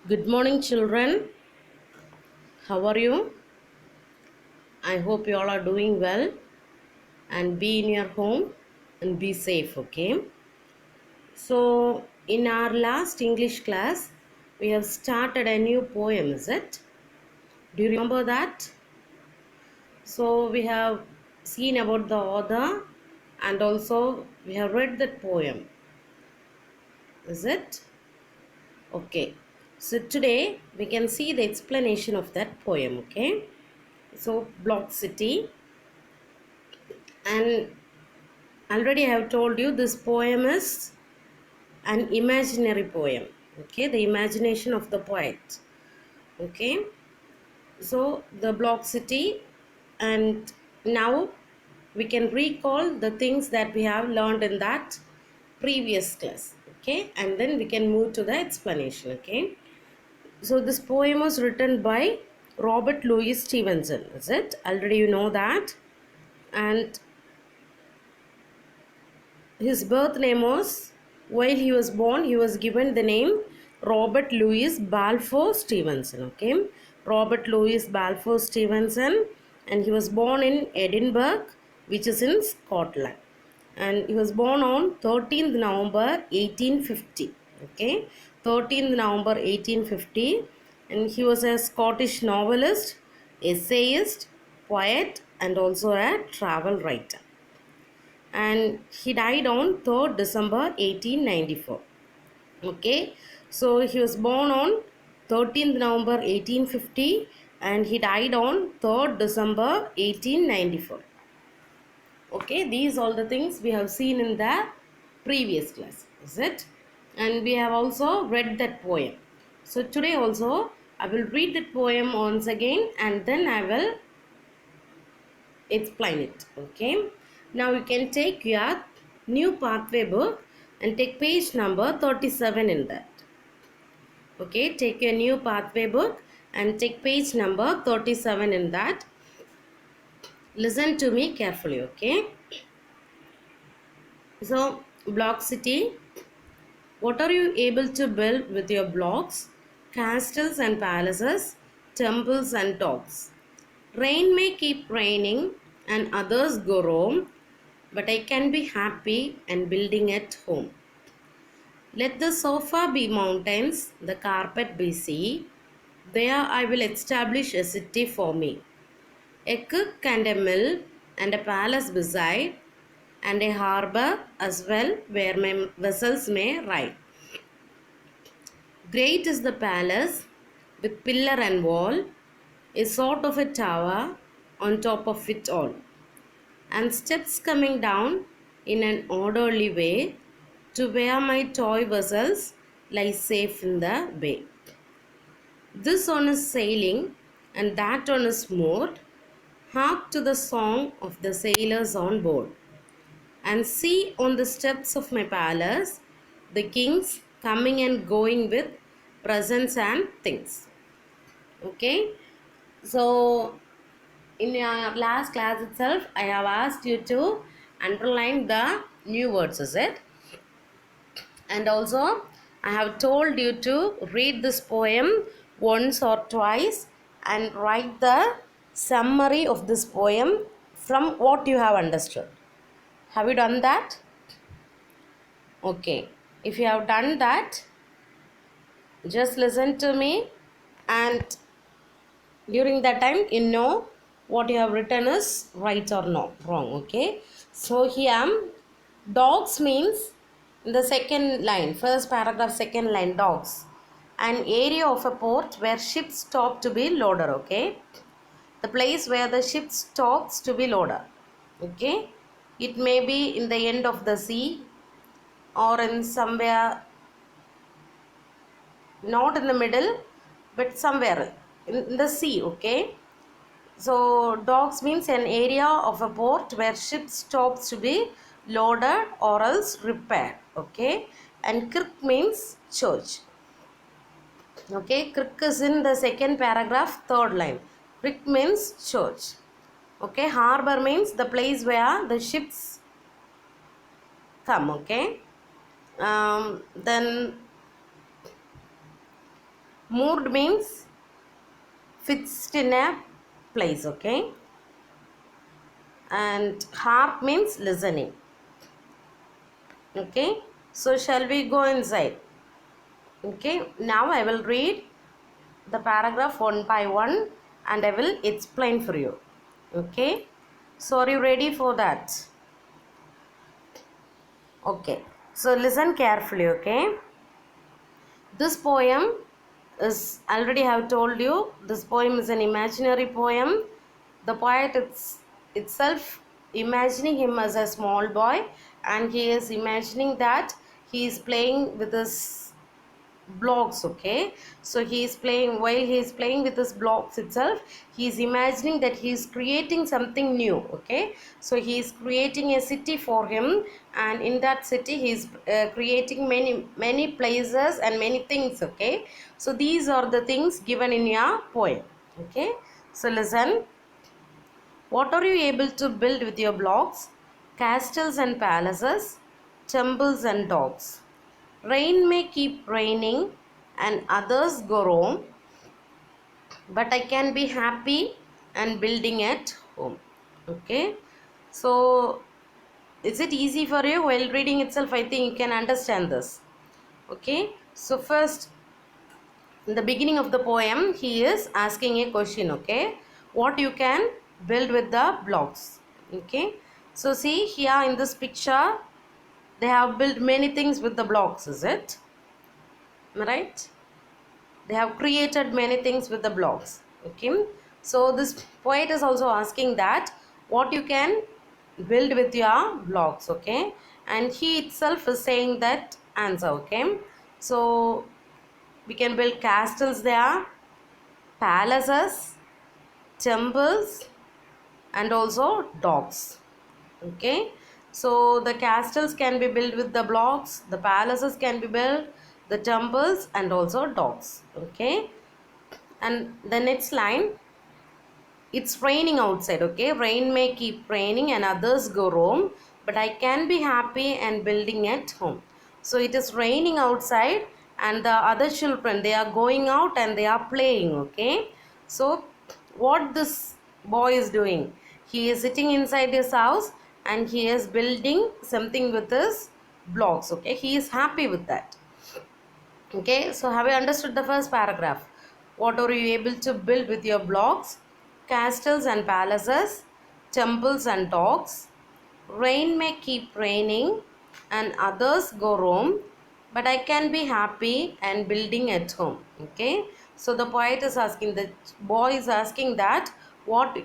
Good morning, children. How are you? I hope you all are doing well and be in your home and be safe, okay? So, in our last English class, we have started a new poem, is it? Do you remember that? So, we have seen about the author and also we have read that poem, is it? Okay. So, today we can see the explanation of that poem, okay? So, Block City, and already I have told you this poem is an imaginary poem, okay, the imagination of the poet, okay. So the Block City, and now we can recall the things that we have learned in that previous class, okay, and then we can move to the explanation, okay. So this poem was written by Robert Louis Stevenson, is it? Already you know that. And his birth name was, while he was born, he was given the name Robert Louis Balfour Stevenson. Okay, Robert Louis Balfour Stevenson, and he was born in Edinburgh, which is in Scotland. And he was born on 13th November 1850. Okay, 13th November 1850, and he was a Scottish novelist, essayist, poet, and also a travel writer, and he died on 3rd December 1894. Okay, so he was born on 13th November 1850 and he died on 3rd December 1894. Okay, these all the things we have seen in the previous class, is it? And we have also read that poem. So today also I will read that poem once again and then I will explain it, okay. Now you can take your new pathway book and take page number 37 in that, okay. Take your new pathway book and take page number 37 in that. Listen to me carefully, okay. So Block City, what are you able to build with your blocks? Castles and palaces, temples and dogs. Rain may keep raining and others go roam, but I can be happy and building at home. Let the sofa be mountains, the carpet be sea. There I will establish a city for me. A cook and a mill and a palace beside, and a harbor as well where my vessels may ride. Great is the palace with pillar and wall, a sort of a tower on top of it all, and steps coming down in an orderly way to where my toy vessels lie safe in the bay. This one is sailing and that one is moored. Hark to the song of the sailors on board, and see on the steps of my palace the kings coming and going with presents and things. Okay, so in your last class itself, I have asked you to underline the new words, is it? And also, I have told you to read this poem once or twice and write the summary of this poem from what you have understood. Have you done that? Okay. If you have done that, just listen to me, and during that time you know what you have written is right or not wrong, okay. So here dogs means in the second line, first paragraph, second line, dogs, an area of a port where ships stop to be loaded, okay. The place where the ship stops to be loaded, okay. It may be in the end of the sea or in somewhere, not in the middle but somewhere in the sea, okay. So docks means an area of a port where ships stops to be loaded or else repaired, okay. And kirk means church, okay. Kirk is in the second paragraph, third line. Kirk means church, okay. Harbor means the place where the ships come, okay. Then Moved means fixed in a place, okay? And harp means listening, okay? So shall we go inside? Okay, now I will read the paragraph one by one and I will explain for you. Okay, so are you ready for that? Okay, so listen carefully. Okay, this poem is, already have told you, this poem is an imaginary poem. The poet is itself imagining him as a small boy, and he is imagining that he is playing with his blocks. Okay, so he is playing, while he is playing with his blocks itself, he is imagining that he is creating something new. Okay, so he is creating a city for him, and in that city he is creating many places and many things. Okay, so these are the things given in your poem. Okay, so listen. What are you able to build with your blocks? Castles and palaces, temples and dogs. Rain may keep raining and others go wrong, but I can be happy and building at home. Okay, so is it easy for you? While reading itself, I think you can understand this. Okay, so first, in the beginning of the poem, he is asking a question. Okay, what you can build with the blocks. Okay, so see here in this picture, they have built many things with the blocks, is it? Am I right? They have created many things with the blocks. Okay, so this poet is also asking that what you can build with your blocks. Okay, and he itself is saying that answer. Okay, so we can build castles there, palaces, temples, and also dogs. Okay, so the castles can be built with the blocks, the palaces can be built, the temples, and also dogs. Okay, and the next line, it's raining outside. Okay, rain may keep raining and others go home, but I can be happy and building at home. So it is raining outside and the other children, they are going out and they are playing. Okay, so what this boy is doing, he is sitting inside his house and he is building something with his blocks. Okay, he is happy with that. Okay, so have you understood the first paragraph? What are you able to build with your blocks? Castles and palaces, temples and dogs. Rain may keep raining and others go roam, but I can be happy and building at home. Okay, so the poet is asking, the boy is asking that what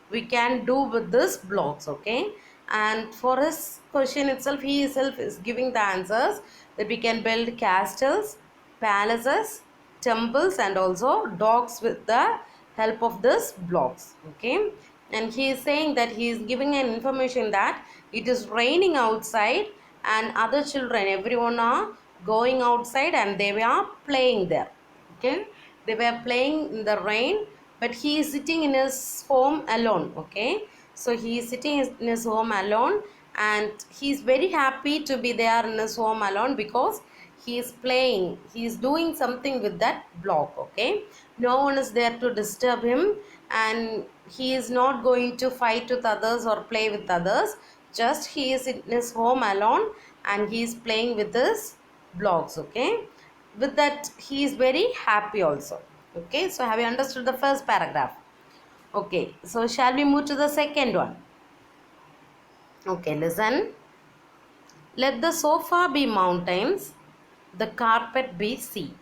we can do with this blocks. Okay, and for his question itself, he himself is giving the answers that we can build castles, palaces, temples, and also dogs with the help of this blocks. Okay, and he is saying that he is giving an information that it is raining outside and other children, everyone are going outside and they were playing there. Okay, they were playing in the rain, but he is sitting in his home alone. Okay, so he is sitting in his home alone and he is very happy to be there in his home alone because he is playing, he is doing something with that block. Okay, no one is there to disturb him and he is not going to fight with others or play with others, just he is in his home alone and he is playing with his blocks. Okay, with that he is very happy also. Okay, so have you understood the first paragraph? Okay, so shall we move to the second one? Okay, listen. Let the sofa be mountains, the carpet be sea.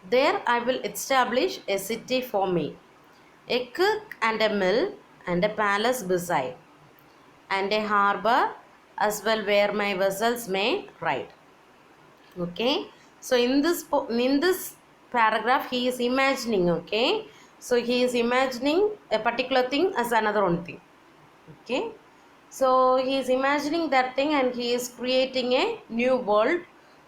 There I will establish a city for me, a kirk and a mill and a palace beside, and a harbor as well where my vessels may ride. Okay, so in this paragraph he is imagining. Okay, so he is imagining a particular thing as another one thing. Okay, so he is imagining that thing and he is creating a new world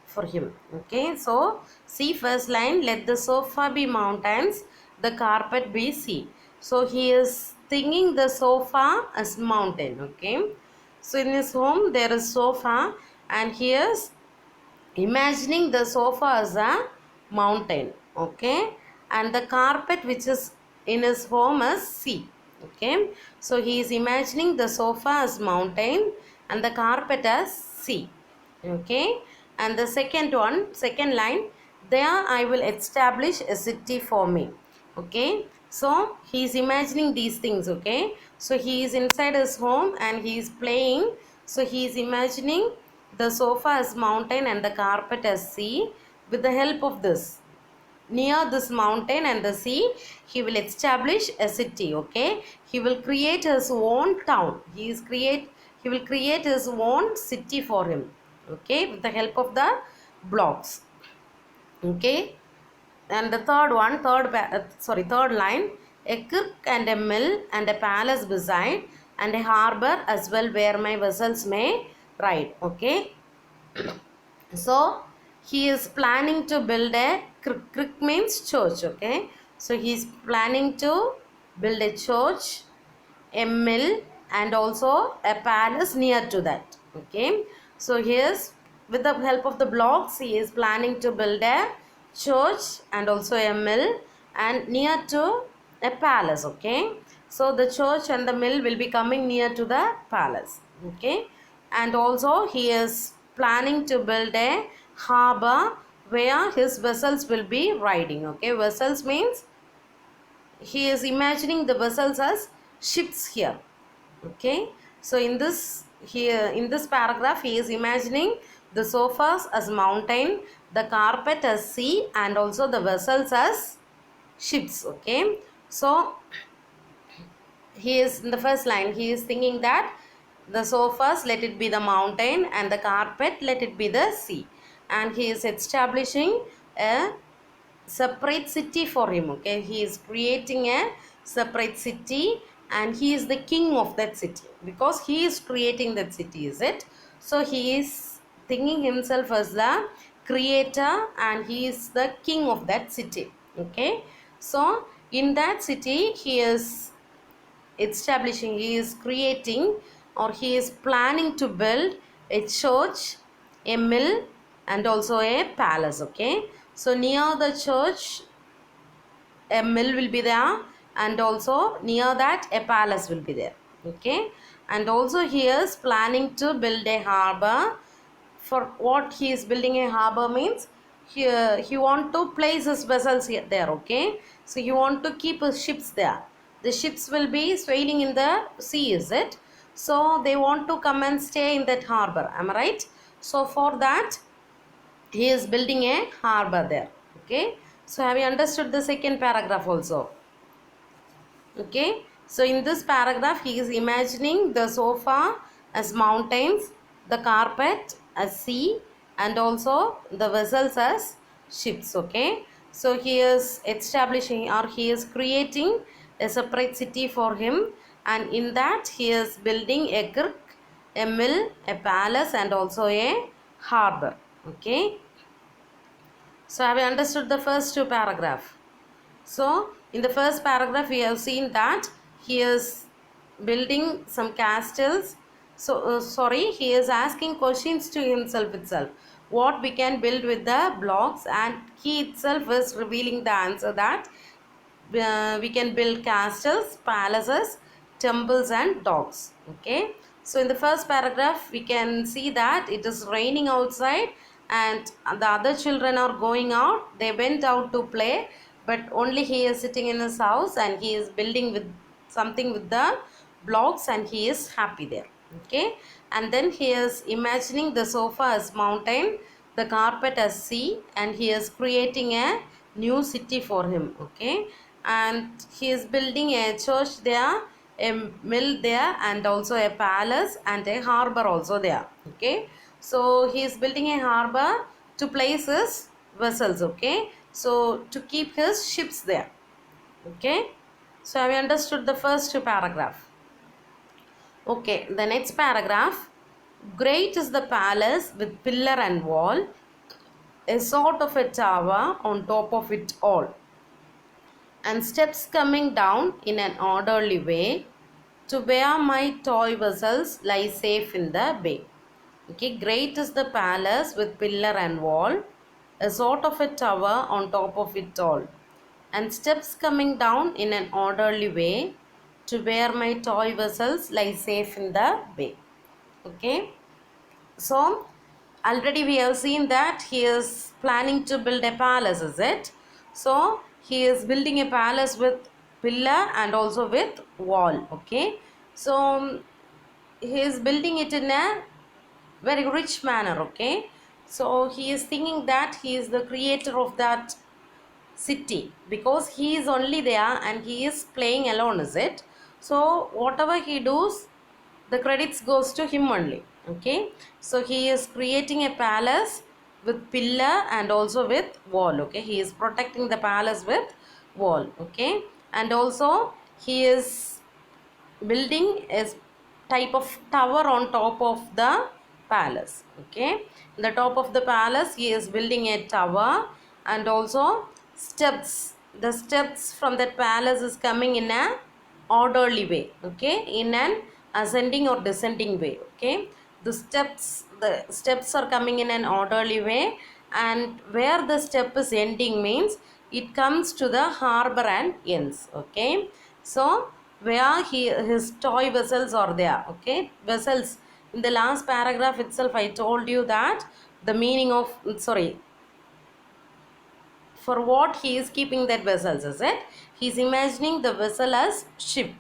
for him. Okay, so see first line, let the sofa be mountains, the carpet be sea. So he is thinking the sofa as mountain. Okay, so in his home there is sofa and he is imagining the sofa as a mountain, okay, and the carpet which is in his home is sea, okay. So he is imagining the sofa as mountain and the carpet as sea, okay. And the second line, there I will establish a city for me, okay. So he is imagining these things, okay. So he is inside his home and he is playing. So he is imagining the sofa as mountain and the carpet as sea. With the help of this, near this mountain and the sea, he will establish a city, okay. He will create his own town. He will create his own city for him, okay, with the help of the blocks, okay. And the third line, a kirk and a mill and a palace beside and a harbor as well where my vessels may ride, okay. So he is planning to build a kirk means church, okay. So he is planning to build a church, a mill, and also a palace near to that, okay. So he is, with the help of the blocks, he is planning to build a church and also a mill and near to a palace, okay. So the church and the mill will be coming near to the palace, okay. And also he is planning to build a harbor where his vessels will be riding, okay. Vessels means he is imagining the vessels as ships here, okay. So in this paragraph, he is imagining the sofas as mountain, the carpet as sea, and also the vessels as ships, okay. So he is, in the first line, he is thinking that the sofas, let it be the mountain, and the carpet, let it be the sea, and he is establishing a separate city for him, okay. He is creating a separate city and he is the king of that city because he is creating that city, is it. So he is thinking himself as the creator and he is the king of that city, okay. So in that city he is establishing, he is creating, or he is planning to build a church, a mill, and also a palace, okay. So near the church a mill will be there and also near that a palace will be there, okay. And also he is planning to build a harbor. For what he is building a harbor means, he want to place his vessels here there, okay. So he want to keep his ships there. The ships will be sailing in the sea, is it. So they want to come and stay in that harbor, am I right. So for that he is building a harbor there, okay. So have you understood the second paragraph also, okay. So in this paragraph he is imagining the sofa as mountains, the carpet as sea, and also the vessels as ships, okay. So he is establishing, or he is creating a separate city for him, and in that he is building a kirk, a mill, a palace, and also a harbor, okay. So have you understood the first two paragraph? So in the first paragraph we have seen that he is building some castles. So he is asking questions to himself itself. What we can build with the blocks, and he itself is revealing the answer that we can build castles, palaces, temples, and dogs, okay. So in the first paragraph we can see that it is raining outside and the other children are going out. They went out to play, but only he is sitting in his house and he is building with something with the blocks and he is happy there, okay. And then he is imagining the sofa as mountain, the carpet as sea, and he is creating a new city for him, okay. And he is building a church there, a mill there, and also a palace and a harbor also there, okay. So he is building a harbor to place his vessels, okay. So to keep his ships there, okay. So have you understood the first paragraph? Okay, the next paragraph. Great is the palace with pillar and wall, a sort of a tower on top of it all, and steps coming down in an orderly way to where my toy vessels lie safe in the bay. Okay, great is the palace with pillar and wall, a sort of a tower on top of it all, and steps coming down in an orderly way to where my toy vessels lie safe in the bay. Okay, so already we have seen that he is planning to build a palace, is it? So he is building a palace with pillar and also with wall. Okay, so he is building it in a very rich manner. Okay, so he is thinking that he is the creator of that city because he is only there and he is playing alone, is it? So whatever he does, the credits goes to him only. Okay, so he is creating a palace with pillar and also with wall. Okay, he is protecting the palace with wall. Okay, and also he is building a type of tower on top of the palace. Okay, in the top of the palace he is building a tower, and also steps, the steps from that palace is coming in a orderly way. Okay, in an ascending or descending way. Okay, the steps are coming in an orderly way, and where the step is ending means it comes to the harbor and ends. Okay, so where his toy vessels are there. Okay, vessels, in the last paragraph itself I told you that the meaning of, sorry, for what he is keeping that vessels, is it? He is imagining the vessel as ship.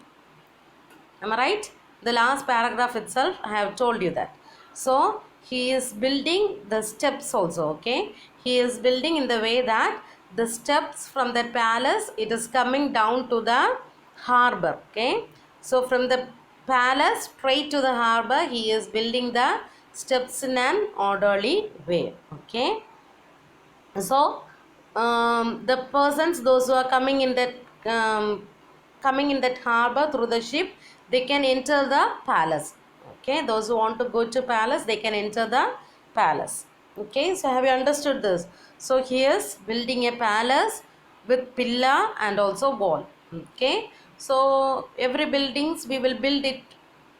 Am I right? The last paragraph itself I have told you that. So he is building the steps also. Okay, he is building in the way that the steps from the palace, it is coming down to the harbor. Okay, so from the palace straight to the harbor he is building the steps in an orderly way. Okay, so the persons, those who are coming in that harbor through the ship, they can enter the palace. Okay, those who want to go to palace, they can enter the palace. Okay, so have you understood this? So he is building a palace with pillar and also wall. Okay, so every buildings we will build it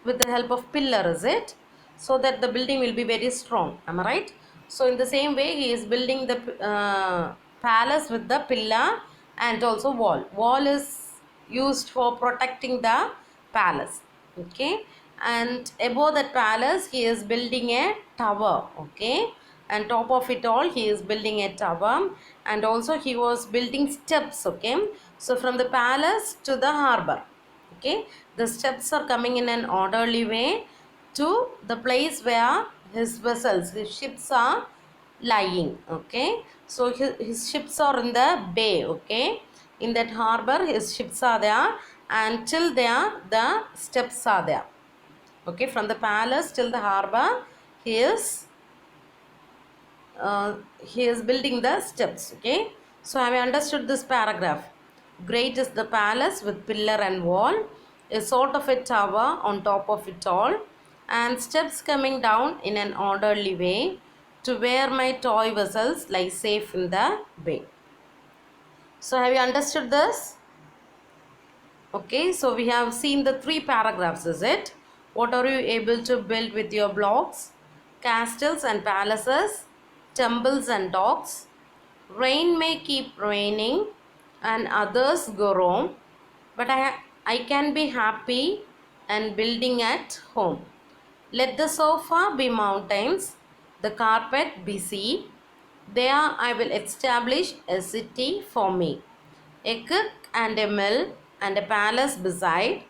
with the help of pillar, is it? So that the building will be very strong. Am I right? So in the same way he is building the palace with the pillar and also wall. Wall is used for protecting the palace. Okay, and above that palace he is building a tower. Okay, and top of it all he is building a tower, and also he was building steps. Okay, so from the palace to the harbor. Okay, the steps are coming in an orderly way to the place where his vessels, his ships are lying. Okay, so his ships are in the bay. Okay, in that harbor his ships are there, and till there the steps are there. Okay, from the palace till the harbor he is building the steps. Okay, so have you understood this paragraph? Great is the palace with pillar and wall, a sort of a tower on top of it all, and steps coming down in an orderly way to where my toy vessels lie safe in the bay. So have you understood this? Okay, so we have seen the three paragraphs, is it? What are you able to build with your blocks? Castles and palaces, temples and docks. Rain may keep raining and others go wrong, but I can be happy and building at home. Let the sofa be mountains, the carpet be sea. There I will establish a city for me, a cook and a mill and a palace beside,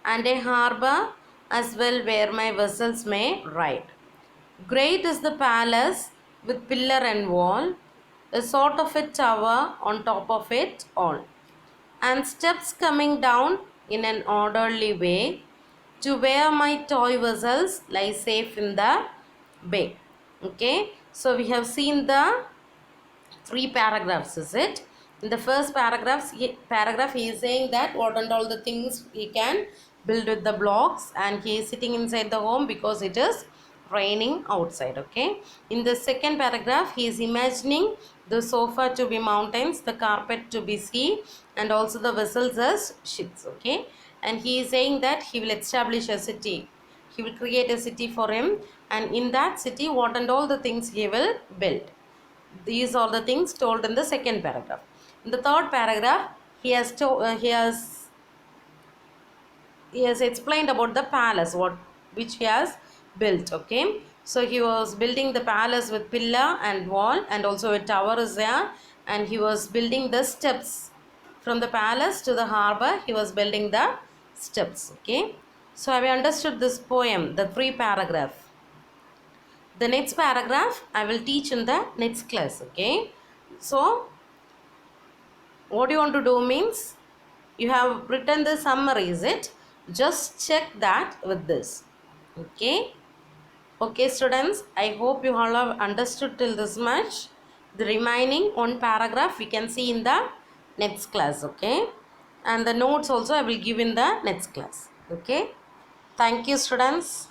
and a harbour as well where my vessels may ride. Great is the palace with pillar and wall, a sort of a tower on top of it all, and steps coming down in an orderly way to where my toy vessels lie safe in the bay. Okay, so we have seen the three paragraphs, is it? In the first paragraph he is saying that what and all the things he can build with the blocks, and he is sitting inside the home because it is raining outside. Okay, in the second paragraph he is imagining the sofa to be mountains, the carpet to be sea, and also the vessels as ships. Okay, and he is saying that he will establish a city, he will create a city for him, and in that city what and all the things he will build. These are the things told in the second paragraph. In the third paragraph, he has explained about the palace which he has built. Okay, so he was building the palace with pillar and wall, and also a tower is there, and he was building the steps from the palace to the harbor. He was building the steps. Okay, so have you understood this poem, the three paragraph? The next paragraph I will teach in the next class. Okay, so what you want to do means, you have written the summary, is it? Just check that with this. Okay, okay students, I hope you all have understood till this much. The remaining one paragraph we can see in the next class. Okay, and the notes also I will give in the next class. Okay, thank you students.